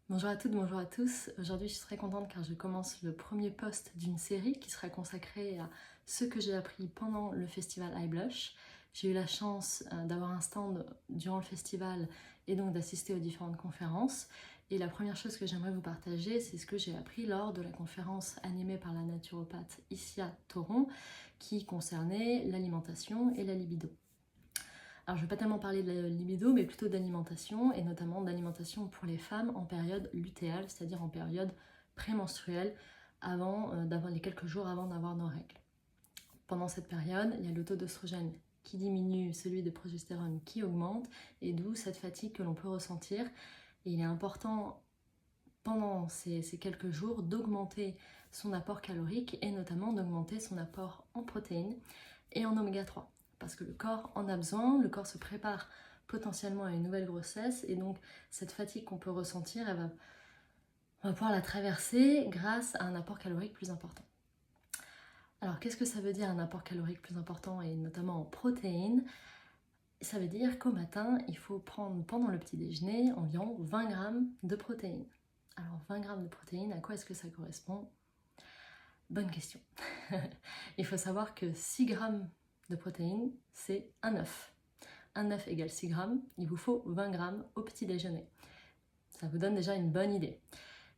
Bonjour à toutes, bonjour à tous. Aujourd'hui, je suis très contente car je commence le premier post d'une série qui sera consacrée à ce que j'ai appris pendant le festival iBlush. J'ai eu la chance d'avoir un stand durant le festival et donc d'assister aux différentes conférences. Et la première chose que j'aimerais vous partager, c'est ce que j'ai appris lors de la conférence animée par la naturopathe Isia Thoron qui concernait l'alimentation et la libido. Alors je ne vais pas tellement parler de la libido, mais plutôt d'alimentation, et notamment d'alimentation pour les femmes en période lutéale, c'est-à-dire en période prémenstruelle, les quelques jours avant d'avoir nos règles. Pendant cette période, il y a le taux d'œstrogène qui diminue, celui de progestérone qui augmente, et d'où cette fatigue que l'on peut ressentir. Et il est important pendant ces quelques jours d'augmenter son apport calorique et notamment d'augmenter son apport en protéines et en oméga 3. Parce que le corps en a besoin, le corps se prépare potentiellement à une nouvelle grossesse et donc cette fatigue qu'on peut ressentir, on va pouvoir la traverser grâce à un apport calorique plus important. Alors qu'est-ce que ça veut dire un apport calorique plus important et notamment en protéines? Ça veut dire qu'au matin, il faut prendre pendant le petit déjeuner environ 20 grammes de protéines. Alors 20 grammes de protéines, à quoi est-ce que ça correspond? Bonne question. Il faut savoir que 6 grammes de protéines, c'est un œuf. Un œuf égale 6 grammes, il vous faut 20 grammes au petit déjeuner. Ça vous donne déjà une bonne idée.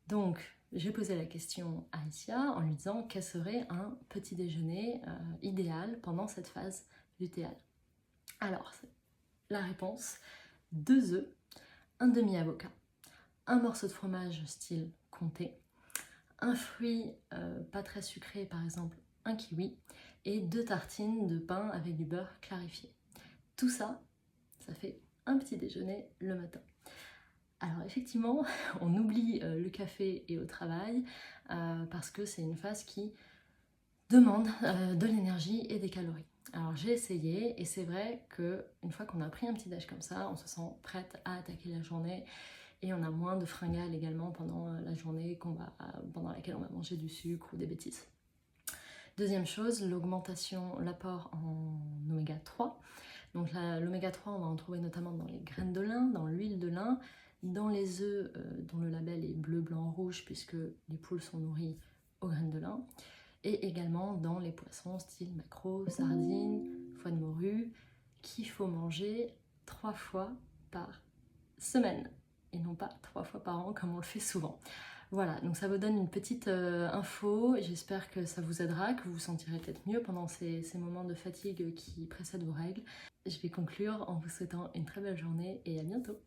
Donc, j'ai posé la question à Isia en lui disant quel serait un petit déjeuner idéal pendant cette phase lutéale. Alors, la réponse, 2 œufs, un demi-avocat, un morceau de fromage style comté, un fruit pas très sucré, par exemple un kiwi, et 2 tartines de pain avec du beurre clarifié. Tout ça, ça fait un petit déjeuner le matin. Alors effectivement, on oublie le café et au travail parce que c'est une phase qui demande de l'énergie et des calories. Alors j'ai essayé et c'est vrai qu'une fois qu'on a pris un petit déj comme ça, on se sent prête à attaquer la journée et on a moins de fringales également pendant la journée pendant laquelle on va manger du sucre ou des bêtises. Deuxième chose, l'apport en oméga 3. Donc l'oméga 3, on va en trouver notamment dans les graines de lin, dans l'huile de lin, dans les œufs dont le label est bleu, blanc, rouge puisque les poules sont nourries aux graines de lin, et également dans les poissons style maquereau, sardines, foie de morue, qu'il faut manger 3 fois par semaine et non pas 3 fois par an comme on le fait souvent. Voilà, donc ça vous donne une petite info, j'espère que ça vous aidera, que vous vous sentirez peut-être mieux pendant ces moments de fatigue qui précèdent vos règles. Je vais conclure en vous souhaitant une très belle journée et à bientôt.